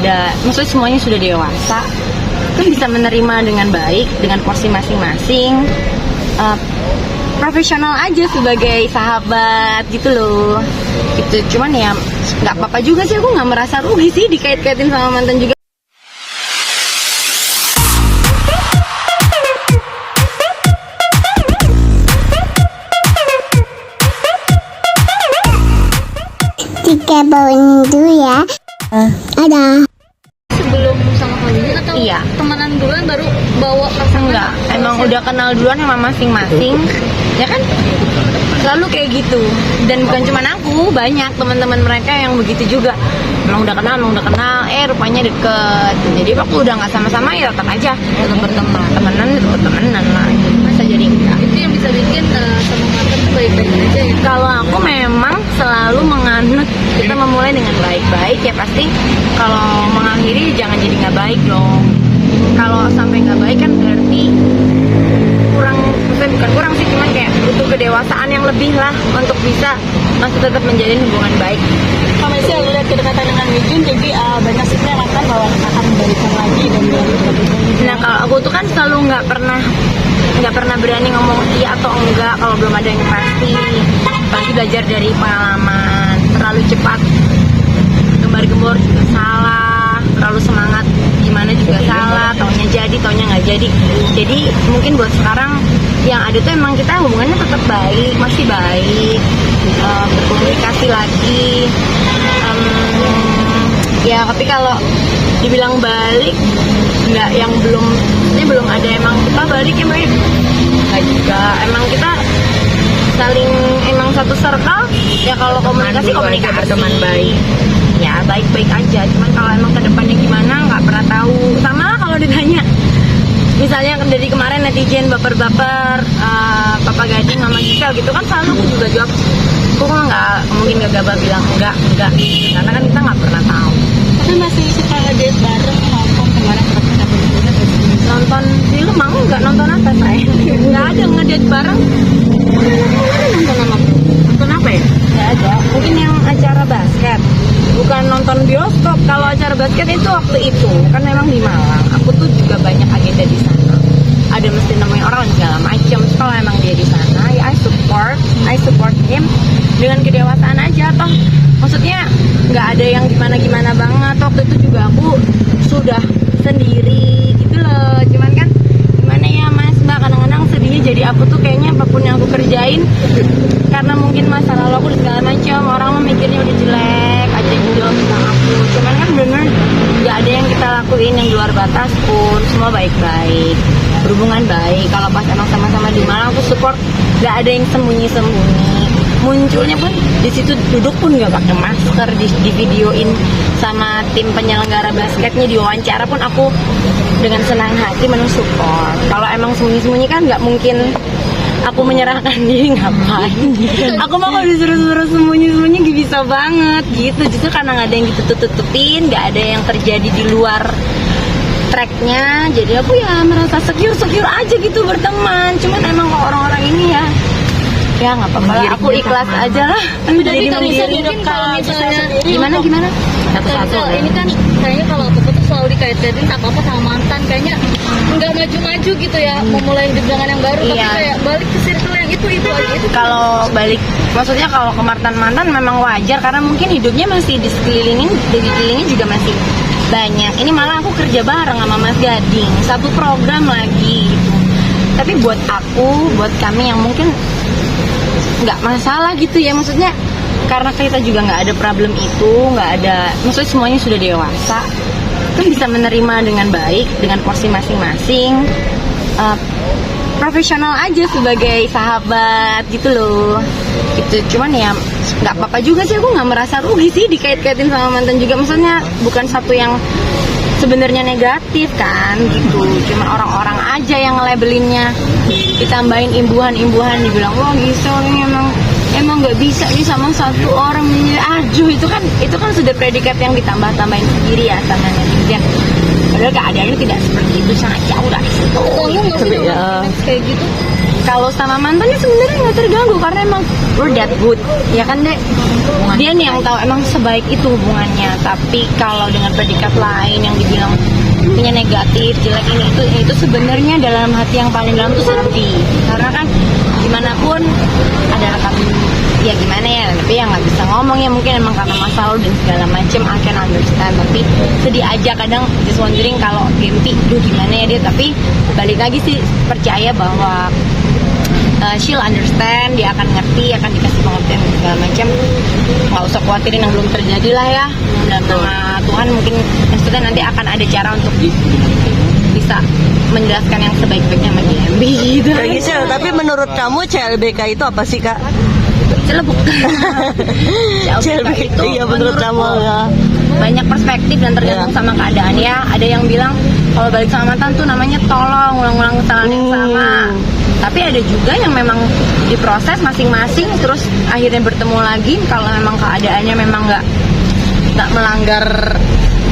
ada, maksudnya semuanya sudah dewasa, kan bisa menerima dengan baik, dengan porsi masing-masing. Profesional aja sebagai sahabat gitu loh. Gitu, cuman ya nggak apa-apa juga sih, aku nggak merasa rugi sih dikait-kaitin sama mantan juga. Tiga bawain dulu ya. Ada. Sebelum sama kamu atau Iya. temenan duluan baru bawa pasangan? Enggak, emang udah kenal duluan sama masing-masing, ya kan? Selalu kayak gitu. Dan bukan cuma aku, banyak teman-teman mereka yang begitu juga. Emang udah kenal, rupanya deket. Jadi waktu udah nggak sama-sama ya tetap aja, tetap berteman, tetap temenan lah. Masa jadi enggak? Itu yang bisa bikin sama mantan tuh baik-baik aja ya. Kalau aku memang selalu menganut kita memulai dengan baik-baik, ya pasti kalau mengakhiri jangan jadi nggak baik dong. Kalau sampai nggak baik kan berarti kurang, maksudnya bukan kurang sih, cuma kayak butuh kedewasaan yang lebih lah untuk bisa masih tetap menjalin hubungan baik. Kami sih lihat kedekatan dengan Mijun, jadi banyak sih yang akan bahwa akan balikan lagi dan Nah kalau aku tuh kan selalu nggak pernah berani ngomong iya atau enggak kalau belum ada yang pasti. Pasti belajar dari pengalaman. Terlalu cepat gembar-gembor juga salah, terlalu semangat gimana juga salah, taunya jadi, taunya nggak jadi. Jadi mungkin buat sekarang yang ada tuh emang kita hubungannya tetap baik, masih baik, berkomunikasi lagi. Ya tapi kalau dibilang balik, nggak, yang belum ada emang kita balik ya baik. Nggak juga, emang kita saling emang satu circle ya. Kalau komunikasi teman baik ya baik-baik aja, cuman kalau emang kedepannya gimana nggak pernah tahu. Sama kalau ditanya misalnya dari kemarin netizen baper-baper Papa Gading sama Gisel gitu kan, selalu aku juga jawab kok nggak mungkin gagap bilang enggak karena kan kita nggak pernah tahu. Tapi masih suka ngedate bareng, nonton kemarin Nonton film mau nggak? Nonton apa saya? Nggak ada ngedate bareng. Nonton apa ya? Nggak ada. Mungkin yang acara basket, bukan nonton bioskop. Kalau acara basket itu waktu itu kan memang di Malang. Aku tuh juga banyak agenda di sana. Ada mesti nemuin orang segala macam. Kalau emang dia di sana, ya I support him dengan kedewasaan aja toh. Maksudnya nggak ada yang gimana banget. Waktu itu juga aku sudah sendiri gitu loh. Cuman kan gimana ya Mas Mbak, kadang-kadang sedihnya jadi aku tuh kayaknya apapun yang aku kerjain, karena mungkin masa lalu aku segala macam, orang memikirnya udah jelek aja gitu tentang aku. Cuman kan bener nggak ada yang kita lakuin yang di luar batas pun, semua baik-baik, berhubungan baik. Kalau pas emang sama-sama di Malang aku support, nggak ada yang sembunyi-sembunyi. Munculnya pun di situ, duduk pun nggak pakai masker, di videoin sama tim penyelenggara basketnya, diwawancara pun aku dengan senang hati mensupport. Kalau emang sembunyi-sembunyi kan nggak mungkin aku menyerahkan diri, ngapain? Aku mah kalau disuruh sembunyi-sembunyi gak bisa banget gitu. Justru karena nggak ada yang ditutup-tutupin, nggak ada yang terjadi di luar tracknya, jadi aku ya merasa secure aja gitu berteman. Cuman emang kalau orang-orang ini ya nggak apa-apa lah, aku ikhlas aja lah. Tapi Jadi kan bisa mandiri. mungkin kalau misalnya Gimana? Satu-satu. ini kan kayaknya kalau aku tuh selalu dikait-kaitin apa-apa sama mantan, kayaknya nggak maju-maju gitu ya, memulai hidup dengan yang baru. Tapi Iya. kayak balik ke circle yang itu aja itu. Kalau balik, maksudnya kalau ke mantan memang wajar karena mungkin hidupnya masih dikelilingi juga masih banyak. Ini malah aku kerja bareng sama Mas Gading, satu program lagi gitu. Tapi buat aku, buat kami yang mungkin nggak masalah gitu ya, maksudnya karena kita juga nggak ada problem itu, nggak ada, maksudnya semuanya sudah dewasa, kan bisa menerima dengan baik, dengan porsi masing-masing. Profesional aja sebagai sahabat gitu loh. Gitu, cuman ya nggak apa-apa juga sih, aku nggak merasa rugi sih dikait-kaitin sama mantan juga. Maksudnya bukan satu yang sebenarnya negatif kan gitu, cuma orang-orang aja yang labelinnya, ditambahin imbuhan, dibilang wah Gisel ini emang nggak bisa nih sama satu orang. Aduh, itu kan sudah predikat yang ditambah-tambahin sendiri ya sama netizen. Padahal keadaannya tidak seperti itu, sangat jauh dari situ. Kamu nggak sih ya. kayak gitu? Kalau sama mantannya sebenarnya nggak terganggu karena emang we're that good, ya kan Dek? Dia nih yang tahu emang sebaik itu hubungannya. Tapi kalau dengan predikat lain yang dibilang punya negatif, jelek ini itu sebenarnya dalam hati yang paling dalam tuh sedih. Karena kan gimana pun ada rekam, ya gimana ya, tapi yang nggak bisa ngomong ya mungkin emang karena masa lalu dan segala macam, I can understand. Tapi sedih aja kadang, just wondering kalau Gempi, duh gimana ya dia. Tapi balik lagi sih, percaya bahwa she'll understand, dia akan ngerti, akan dikasih pengertian dan segala macam. Nggak usah khawatirin yang belum terjadi lah ya. Dan nama Tuhan mungkin maksudnya nanti akan ada cara untuk bisa menjelaskan yang sebaik-baiknya sama GMB gitu. Kak Gisel, tapi menurut kamu CLBK itu apa sih Kak? Celebuk. CLBK itu iya menurut kamu ya. Banyak perspektif dan tergantung sama keadaan ya. Ada yang bilang kalau balik sama mantan tuh namanya tolong ulang-ulang kesalahan yang sama. Tapi ada juga yang memang diproses masing-masing terus akhirnya bertemu lagi kalau memang keadaannya memang nggak melanggar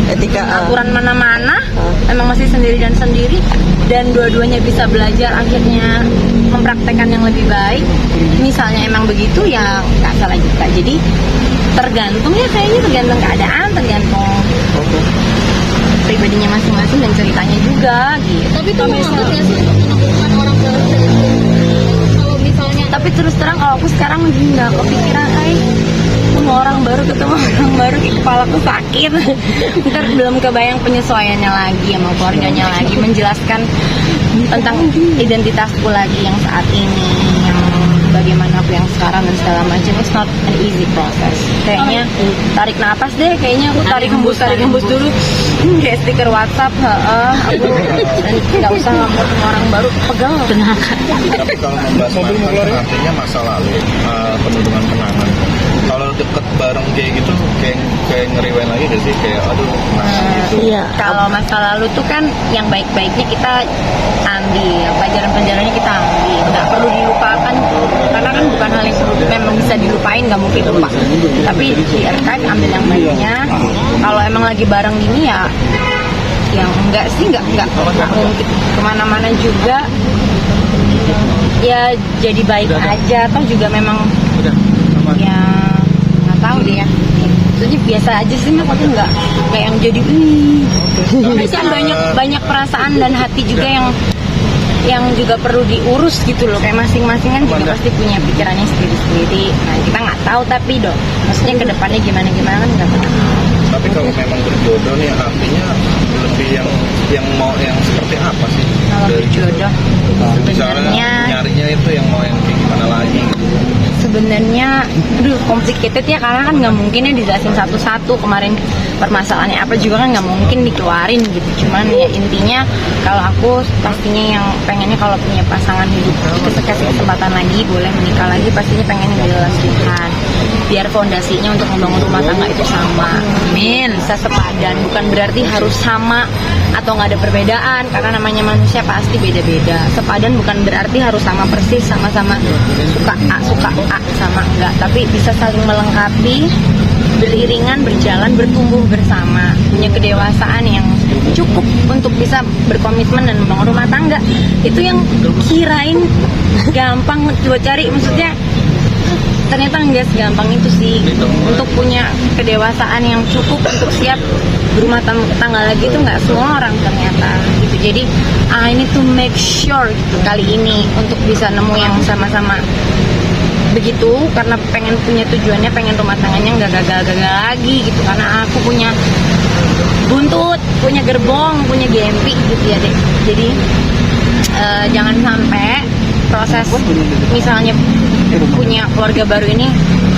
Etika aturan mana-mana, memang masih sendiri dan sendiri, dan dua-duanya bisa belajar akhirnya mempraktekkan yang lebih baik. Misalnya emang begitu ya nggak salah juga. Jadi tergantung ya, kayaknya tergantung keadaan, tergantung pribadinya masing-masing dan ceritanya juga gitu. Tapi itu menghambat ya sih untuk menemukan orang baru dari kalau misalnya. Tapi terus terang kalau aku sekarang lagi nggak kepikiran mau orang baru ketemu orang baru, kepalaku sakit. Ntar belum kebayang penyesuaiannya lagi sama keluarganya lagi, menjelaskan tentang identitasku lagi yang saat ini, yang bagaimana aku yang sekarang dan segala macam. It's not an easy process. Kayaknya tarik napas deh, kayaknya aku tarik hembus dulu. Kayak stiker WhatsApp, aku nggak usah ngomong sama orang baru, pegel. Tapi kalau membahas mantan artinya masa lalu, penuh dengan kenangan. Kalau deket bareng kayak gitu, kayak ngeriwain lagi gak sih? Kayak aduh, gitu. Iya. Kalau masa lalu tuh kan yang baik-baiknya kita ambil, pelajaran-pelajarannya kita ambil, nggak perlu dilupakan tuh, karena kan bukan hal yang memang bisa dilupain, nggak mungkin lupa. Tapi di archive ambil yang baiknya. Kalau emang lagi bareng gini ya, yang enggak sih nggak mungkin kemana-mana juga. Ya jadi baik aja, atau juga memang ya nggak tahu deh ya. Maksudnya biasa aja sih, mas, aku nggak yang jadi tapi kan banyak perasaan dan hati juga yang juga perlu diurus gitu loh. Kayak masing-masing kan juga pasti punya pikirannya sendiri-sendiri. Nah kita nggak tahu, tapi maksudnya kedepannya gimana kan nggak tahu. Tapi kalau memang berjodoh nih, artinya lebih yang mau yang seperti apa sih? Kalau berjodoh Misalnya sebenarnya nyarinya itu yang mau yang kayak gimana lagi gitu. sebenarnya complicated ya, karena kan nggak mungkin ya dijelasin satu-satu. Kemarin permasalahannya apa juga kan nggak mungkin dikeluarin gitu. Cuman ya intinya kalau aku pastinya yang pengennya kalau punya pasangan hidup kasih kesempatan lagi, boleh menikah lagi, pastinya pengen yang jelas Tuhan, biar fondasinya untuk membangun rumah tangga itu sama. Amin. Bisa sepadan, bukan berarti harus sama atau nggak ada perbedaan, karena namanya manusia pasti beda-beda. Sepadan bukan berarti harus sama persis, sama-sama suka A sama enggak, tapi bisa saling melengkapi, beriringan, berjalan, bertumbuh bersama, punya kedewasaan yang cukup untuk bisa berkomitmen dan membangun rumah tangga. Itu yang kirain gampang buat cari, maksudnya ternyata nggak segampang itu sih. Untuk punya kedewasaan yang cukup untuk siap berumah tangga lagi itu nggak semua orang ternyata gitu. Jadi I need to make sure gitu kali ini untuk bisa nemu yang sama-sama begitu, karena pengen punya tujuannya, pengen rumah tangganya nggak gagal-gagal lagi gitu. Karena aku punya buntut, punya gerbong, punya GMP gitu ya deh. Jadi jangan sampai proses misalnya punya keluarga baru ini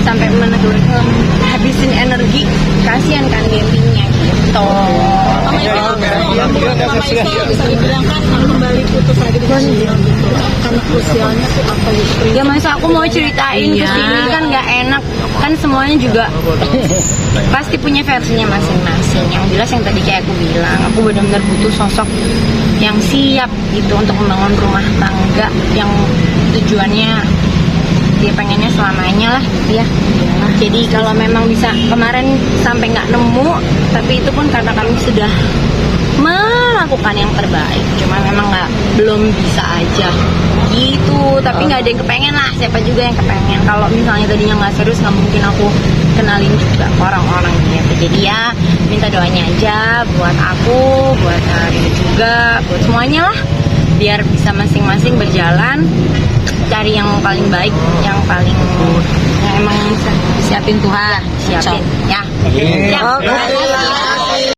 sampai habisin energi, kasihan kan GMP-nya gitu. Bisa dibilang kan kembali putus lagi dengan dia gitu, karena krusialnya tuh apa gitu. Ya masa aku mau ceritain ke sini kan nggak enak, kan semuanya juga pasti punya versinya masing-masing. Yang jelas yang tadi kayak aku bilang, aku benar-benar butuh sosok yang siap gitu untuk membangun rumah tangga yang tujuannya dia pengennya selamanya lah gitu ya. Jadi kalau memang bisa, kemarin sampai nggak nemu, tapi itu pun karena kami sudah melakukan yang terbaik, cuma memang belum bisa aja. gitu. Tapi nggak ada yang kepengen lah, siapa juga yang kepengen. Kalau misalnya tadinya nggak serius, nggak mungkin aku kenalin juga ke orang-orang gitu. Jadi ya minta doanya aja buat aku, buat Rini juga, buat semuanya lah, biar bisa masing-masing berjalan cari yang paling baik, yang emang siapin Tuhan, siapin ya. Oke.